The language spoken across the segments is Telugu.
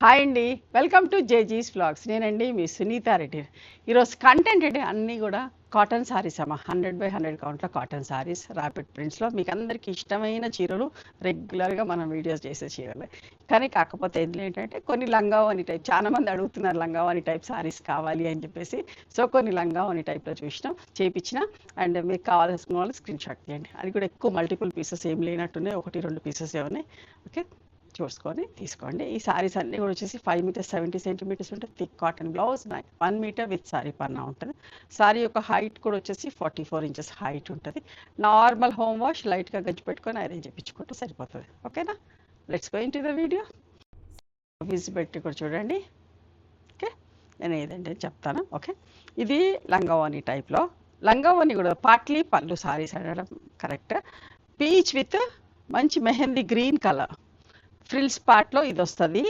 హాయ్ అండి, వెల్కమ్ టు జేజీస్ వ్లాగ్స్. నేనండి మీ సునీతా రెడ్డి. ఈరోజు కంటెంట్ అంటే అన్నీ కూడా కాటన్ సారీస్ అమ్మ. 100/100 కౌంట్లో కాటన్ సారీస్ ర్యాపిడ్ ప్రింట్స్లో మీకు అందరికీ ఇష్టమైన చీరలు. రెగ్యులర్గా మనం వీడియోస్ చేసే చీరలే. కానీ కాకపోతే ఏంటంటే కొన్ని లంగావోని టైప్, చాలా మంది అడుగుతున్నారు లంగావోని టైప్ సారీస్ కావాలి అని చెప్పేసి. సో కొన్ని లంగావోని టైప్లో చేయించిన. అండ్ మీకు కావాల్సిన వాళ్ళు స్క్రీన్ షాట్ తీయండి. అది కూడా ఎక్కువ మల్టిపుల్ పీసెస్ ఏం లేనట్టునే, 1-2 పీసెస్ ఏమన్నా. ఓకే, చూసుకొని తీసుకోండి. ఈ సారీస్ అన్నీ కూడా వచ్చేసి 5 మీటర్స్ 70 సెంటీమీటర్స్ ఉంటుంది. Thick cotton blouse, 1 metre with sari పన్నా ఉంటుంది. సారీ యొక్క హైట్ కూడా వచ్చేసి 44 ఇంచెస్ హైట్ ఉంటుంది. నార్మల్ హోమ్ వాష్ లైట్గా గజ్జి పెట్టుకొని ఐరన్ చేయించుకుంటే సరిపోతుంది. ఓకేనా, let's go into the video. Visibility కూడా చూడండి. ఓకే, నేను ఏదంటే చెప్తాను. ఓకే, ఇది లంగావోని టైప్లో. లంగావోని కూడా పాట్లీ పళ్ళు సారీస్ అనడం కరెక్ట్. పీచ్ విత్ మంచి మెహందీ గ్రీన్ కలర్ ఫ్రిల్స్ పార్ట్లో ఇది వస్తుంది.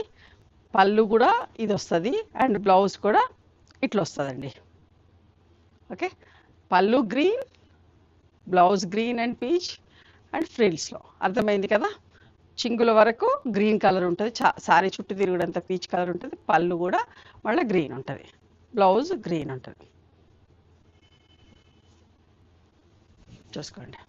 పళ్ళు కూడా ఇది వస్తుంది. అండ్ బ్లౌజ్ కూడా ఇట్లా వస్తుందండి. ఓకే, పళ్ళు green, blouse green and peach and ఫ్రిల్స్లో. అర్థమైంది కదా. చింగుల వరకు గ్రీన్ కలర్ ఉంటుంది. సారీ చుట్టూ తిరుగుడంతా పీచ్ కలర్ ఉంటుంది. పళ్ళు కూడా మళ్ళీ గ్రీన్ ఉంటుంది. బ్లౌజ్ గ్రీన్ ఉంటుంది. చూసుకోండి.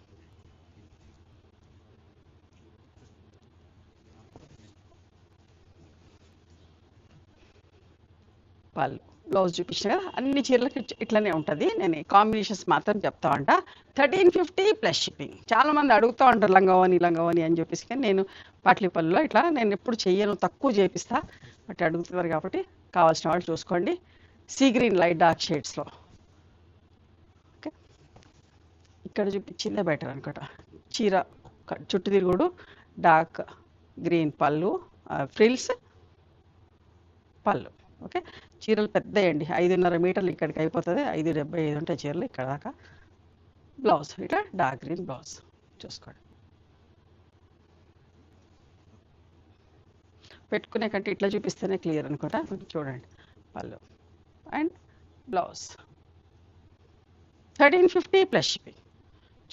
పళ్ళు, బ్లౌజ్ చూపించిన కదా. అన్ని చీరలకి ఇట్లనే ఉంటుంది. నేను కాంబినేషన్స్ మాత్రం చెప్తా అంట. 1350 ప్లస్ షిప్పింగ్. చాలామంది అడుగుతూ ఉంటారు లంగావోని అని చెప్పేసి. కానీ నేను పాట్లీ పళ్ళులో ఇట్లా నేను ఎప్పుడు చెయ్యను, తక్కువ చేపిస్తా. బట్ అడుగుతున్నారు కాబట్టి కావాల్సిన వాళ్ళు చూసుకోండి. సీ గ్రీన్ లైట్ డార్క్ షేడ్స్లో. ఓకే, ఇక్కడ చూపించిందే బెటర్ అనుకుంటా. చీర చుట్టూ తిరుగుడు డార్క్ గ్రీన్ పళ్ళు, ఫ్రిల్స్ పళ్ళు. ఓకే, చీరలు పెద్దయండి. 5.5 మీటర్లు ఇక్కడికి అయిపోతుంది. 5.75 ఉంటాయి చీరలు ఇక్కడ దాకా. బ్లౌజ్ ఇట్లా డార్క్ గ్రీన్ బ్లౌజ్. చూసుకోండి. పెట్టుకునే కంటే ఇట్లా చూపిస్తేనే క్లియర్ అనుకుంటా. చూడండి, పళ్ళు అండ్ బ్లౌజ్. 1350 plus shipping.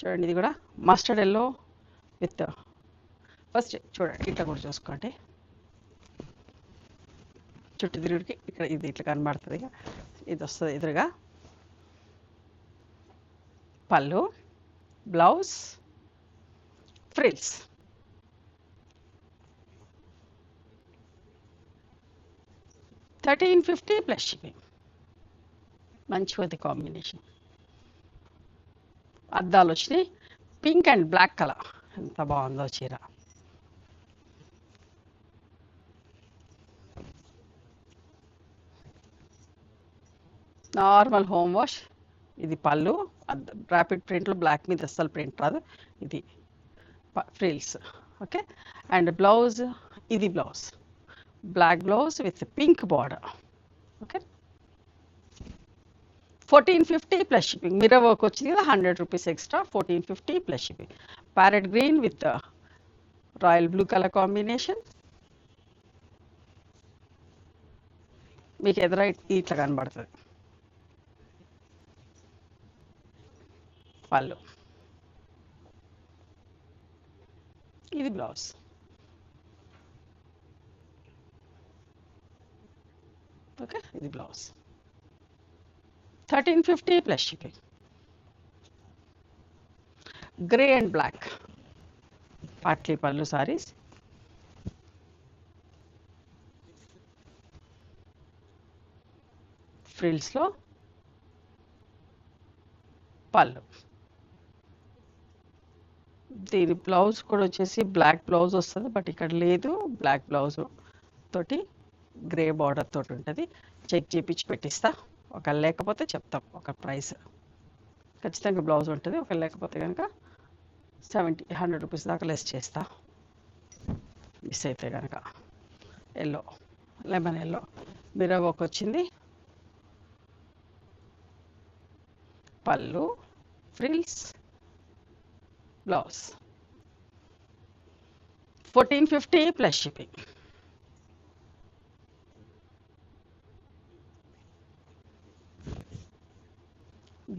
చూడండి, ఇది కూడా మస్టర్డ్ ఎల్లో విత్. ఫస్ట్ చూడండి, ఇట్లా కూడా చూసుకోండి. చుట్టూ తిరుగుడికి ఇక్కడ ఇది ఇట్లా కనబడుతుంది. ఇది వస్తుంది ఎదురుగా. పళ్ళు, బ్లౌజ్, ఫ్రిల్స్. $1350 plus shipping. మంచిగా ఉంది కాంబినేషన్. అద్దాలు వచ్చినాయి. పింక్ అండ్ బ్లాక్ కలర్ ఎంత బాగుందో చీర. Normal home wash. ఇది పళ్ళు, ర్యాపిడ్ ప్రింట్లో బ్లాక్ మీద అస్సలు ప్రింట్ రాదు. ఇది ఫ్రిల్స్. ఓకే, అండ్ బ్లౌజ్ ఇది blouse, black blouse with pink border. Okay, 1450 plus shipping. Mirror work వచ్చింది కదా, 100 rupees extra. 1450 plus shipping. Parrot green with royal blue colour combination. మీకు ఎదుర ఇట్లా కనబడుతుంది. పళ్ళు, ఇది బ్లౌజ్. ఓకే, ఇది blouse. 1350 plus shipping. Grey and black పాట్లీ పళ్ళు సారీస్. ఫ్రిల్స్లో పళ్ళు. దీని బ్లౌజ్ కూడా వచ్చేసి బ్లాక్ బ్లౌజ్ వస్తుంది. బట్ ఇక్కడ లేదు. బ్లాక్ బ్లౌజ్ తోటి గ్రే బార్డర్ తోటి ఉంటుంది. చెక్ చేయించి పెట్టిస్తా. ఒక లేకపోతే చెప్తాం ఒక ప్రైస్. ఖచ్చితంగా బ్లౌజ్ ఉంటుంది. ఒక లేకపోతే కనుక 100 రూపీస్ దాకా లెస్ చేస్తా. మిస్ అయితే కనుక. Yellow, lemon yellow mirror work వచ్చింది. పళ్ళు, frills, blouse. 1450 plus shipping.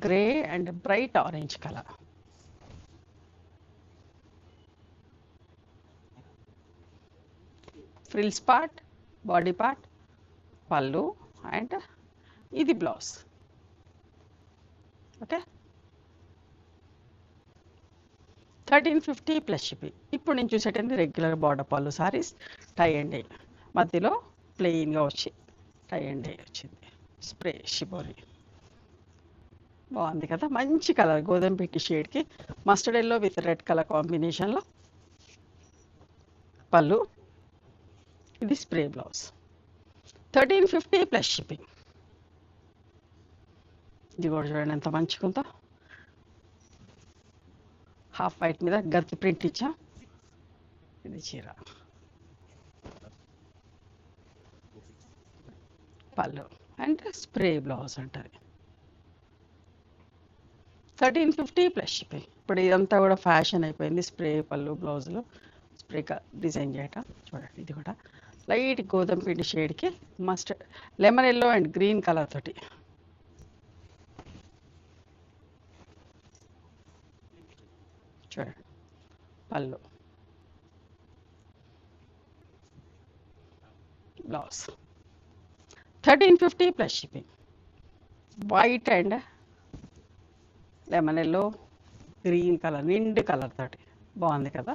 Grey and bright orange colour. Frills part body part, పళ్ళు అండ్ ఇది బ్లౌజ్. Okay, 1350 plus shipping. ఇప్పుడు నేను చూసేటండి రెగ్యులర్ బార్డర్ పళ్ళు సారీస్, టై అండ్ డై మధ్యలో ప్లెయిన్గా వచ్చి టై అండ్ డై వచ్చింది, స్ప్రే షిబోరి. బాగుంది కదా, మంచి కలర్ గోధుమ పిట్టి షేడ్కి mustard yellow with red colour కాంబినేషన్లో పళ్ళు. ఇది స్ప్రే బ్లౌజ్, 1350 ప్లస్ షిప్పింగ్. ఇది కూడా చూడండి ఎంత మంచిగా ఉందో, హాఫ్ వైట్ మీద గత్తి ప్రింట్ ఇచ్చా. ఇది చీర పళ్ళు అండ్ స్ప్రే బ్లౌజ్ అంటది, 1350 ప్లస్ షిప్పింగ్. ఇప్పుడు ఇదంతా కూడా ఫ్యాషన్ అయిపోయింది, స్ప్రే పళ్ళు బ్లౌజులు స్ప్రే డిజైన్ చేయటం. చూడండి ఇది కూడా లైట్ గోధుమ పిండి షేడ్కి mustard lemon yellow and green colour తోటి చూడండి పళ్ళు blouse, 1350 plus shipping. White and lemon yellow green colour నిండు కలర్ తోటి బాగుంది కదా.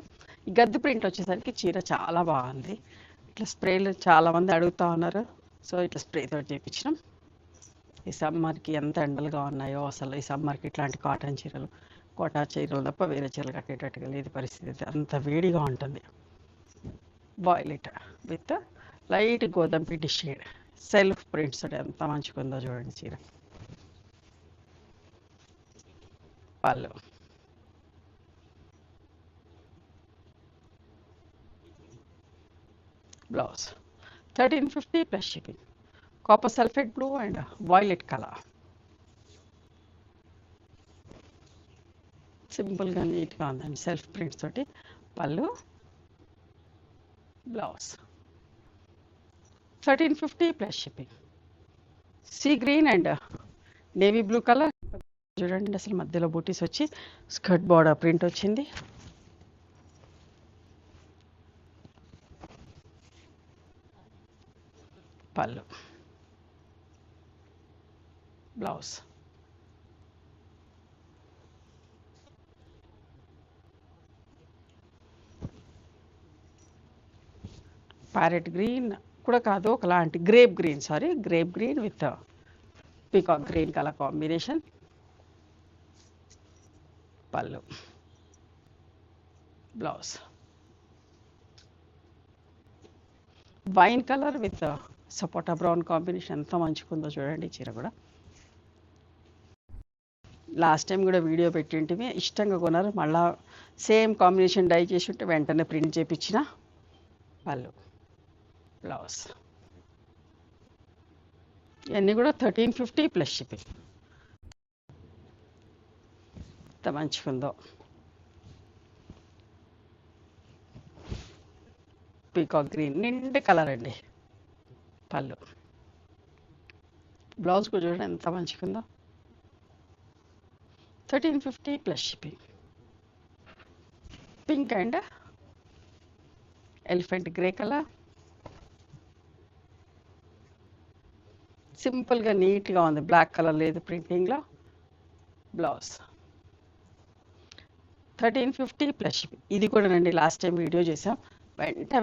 ఈ గద్ది ప్రింట్ వచ్చేసరికి చీర చాలా బాగుంది. ఇట్లా స్ప్రేలు చాలామంది అడుగుతూ ఉన్నారు, సో ఇట్లా స్ప్రేతో చేయించినాం. ఈ సమ్మర్కి ఎంత ఎండలుగా ఉన్నాయో అసలు, ఈ సమ్మర్కి ఇట్లాంటి కాటన్ చీరలు కోటా చీరలు తప్ప వేరే చీరలు కట్టేటట్టుగా లేదు పరిస్థితి, అంత వేడిగా ఉంటుంది. వాయిలెట్ విత్ లైట్ గోధుమ పిండి షేడ్ సెల్ఫ్ ప్రింట్స్ ఎంత మంచిగా ఉందో చూడండి చీర. పళ్ళు blouse, 1350 plus shipping. Copper sulphate blue and violet colour, సింపుల్గా నీట్గా ఉందండి సెల్ఫ్ ప్రింట్స్ తోటి. పళ్ళు blouse, 1350 plus shipping. Sea green and navy blue colour చూడండి, అసలు మధ్యలో బూటీస్ వచ్చి స్కర్ట్ బార్డర్ ప్రింట్ వచ్చింది. పళ్ళు బ్లౌజ్, ప్యారెట్ గ్రీన్ కూడా కాదు, ఒకలాంటి grape green, grape green with peacock green colour combination. పళ్ళు blouse, wine colour with sapota brown combination ఎంత మంచిగా ఉందో చూడండి చీర కూడా. లాస్ట్ టైం కూడా వీడియో పెట్టింటివి, ఇష్టంగా కొన్నారు, మళ్ళీ సేమ్ కాంబినేషన్ డై చేసి ఉంటే వెంటనే ప్రింట్ చేయించిన. పళ్ళు బ్లౌజ్, ఇవన్నీ కూడా 1350 ప్లస్ షిప్పింగ్. ఎంత మంచిగా ఉందో, పీకాక్ గ్రీన్ నిండు కలర్ అండి. పళ్ళు బ్లౌజ్ కూడా చూడండి ఎంత మంచిగా ఉందో, 1350 plus shipping. Pink and elephant grey colour, సింపుల్గా నీట్గా ఉంది, బ్లాక్ కలర్ లేదు ప్రింటింగ్లో. Blouse, 1350 plus shipping. ఇది కూడా నండి లాస్ట్ టైం వీడియో చేసాం,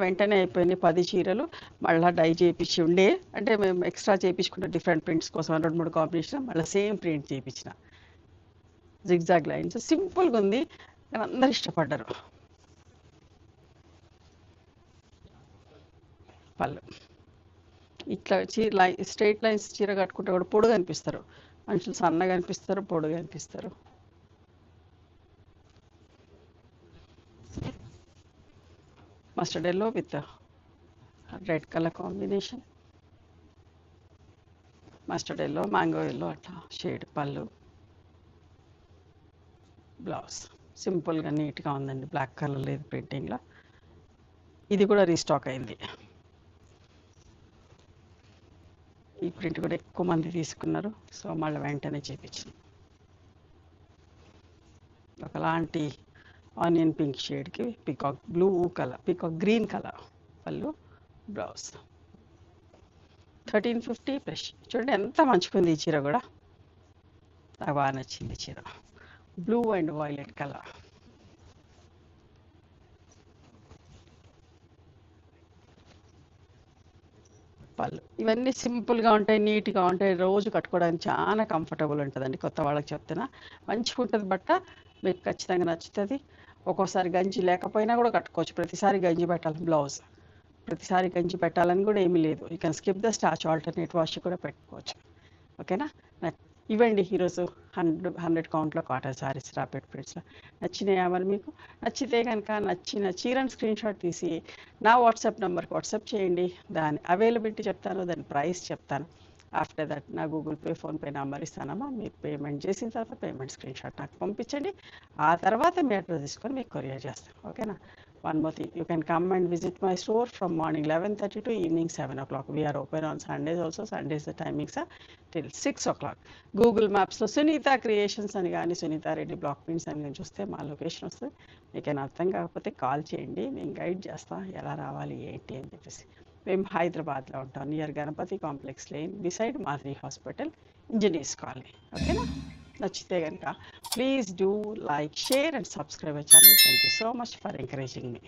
వెంటనే అయిపోయింది 10 చీరలు. మళ్ళీ డై చేయించి ఉండే, అంటే మేము ఎక్స్ట్రా చేయించుకుంటే డిఫరెంట్ ప్రింట్స్ కోసం 2-3 కాంబినేషన్, మళ్ళీ సేమ్ ప్రింట్ చేయించిన. జిగ్జాగ్ లైన్స్ సింపుల్గా ఉంది కానీ అందరు ఇష్టపడ్డారు. పళ్ళు ఇట్లా చీర స్ట్రైట్ లైన్స్ చీర కట్టుకుంటే కూడా పొడుగు అనిపిస్తారు మనుషులు, సన్నగా అనిపిస్తారు, పొడుగు అనిపిస్తారు. Mustard yellow with red colour combination, mustard yellow mango yellow అట్లా షేడ్. పళ్ళు బ్లౌజ్ సింపుల్గా నీట్గా ఉందండి, బ్లాక్ కలర్ లేదు ప్రింటింగ్లో. ఇది కూడా రీస్టాక్ అయింది, ఈ ప్రింట్ కూడా ఎక్కువ మంది తీసుకున్నారు, సో మళ్ళీ వెంటనే చేయించాను. ఒకలాంటి ఆనియన్ పింక్ షేడ్కి peacock blue colour, peacock green colour. పళ్ళు బ్లౌజ్, 1350 ప్లస్. చూడండి ఎంత మంచిగుంది ఈ చీర కూడా, నాకు బాగా నచ్చింది చీర. Blue and violet colour. పళ్ళు ఇవన్నీ సింపుల్గా ఉంటాయి, నీట్గా ఉంటాయి, రోజు కట్టుకోవడానికి చాలా కంఫర్టబుల్ ఉంటుందండి. కొత్త వాళ్ళకి చెప్తున్నా, మంచిగా ఉంటుంది బట్ట, మీకు ఖచ్చితంగా నచ్చుతుంది. ఒక్కోసారి గంజి లేకపోయినా కూడా కట్టుకోవచ్చు. ప్రతిసారి గంజి పెట్టాలి బ్లౌజ్, ప్రతిసారి గంజి పెట్టాలని కూడా ఏమీ లేదు. You can skip the starch, alternate wash కూడా పెట్టుకోవచ్చు. ఓకేనా. ఇవ్వండి ఈరోజు 100 కౌంట్లో కాటన్ సారీస్ రాపిడ్ ప్రింట్స్లో. నచ్చినాయా మరి మీకు? నచ్చితే కనుక నచ్చిన చీరను స్క్రీన్ షాట్ తీసి నా వాట్సాప్ నెంబర్కి వాట్సాప్ చేయండి. దాని అవైలబిలిటీ చెప్తాను, దాని ప్రైస్ చెప్తాను. ఆఫ్టర్ దట్ నా గూగుల్ పే, ఫోన్పే నెంబర్ ఇస్తానమ్మా. మీరు పేమెంట్ చేసిన తర్వాత పేమెంట్ స్క్రీన్ షాట్ నాకు పంపించండి. ఆ తర్వాత మీ అడ్రస్ తీసుకొని మీకు కొరియర్ చేస్తాను. ఓకేనా. One more thing, you can come and visit my store from morning 11:30 to evening 7 o'clock. We are open on Sundays also. Sundays the timings are till 6 o'clock. Google Maps లో సునీత క్రియేషన్స్ అని కానీ సునీత రెడ్డి బ్లాక్ ప్రింట్స్ అని కానీ చూస్తే మా లొకేషన్ వస్తుంది. మీకు అర్థం కాకపోతే కాల్ చేయండి, నేను గైడ్ చేస్తాను ఎలా రావాలి ఏంటి అని చెప్పేసి. మేము హైదరాబాద్లో ఉంటాం, near Ganapathi complex lane, beside Madhuri hospital, engineers colony. ఓకేనా. నచ్చితే కనుక please do like, share and subscribe my channel. Thank you so much for encouraging me.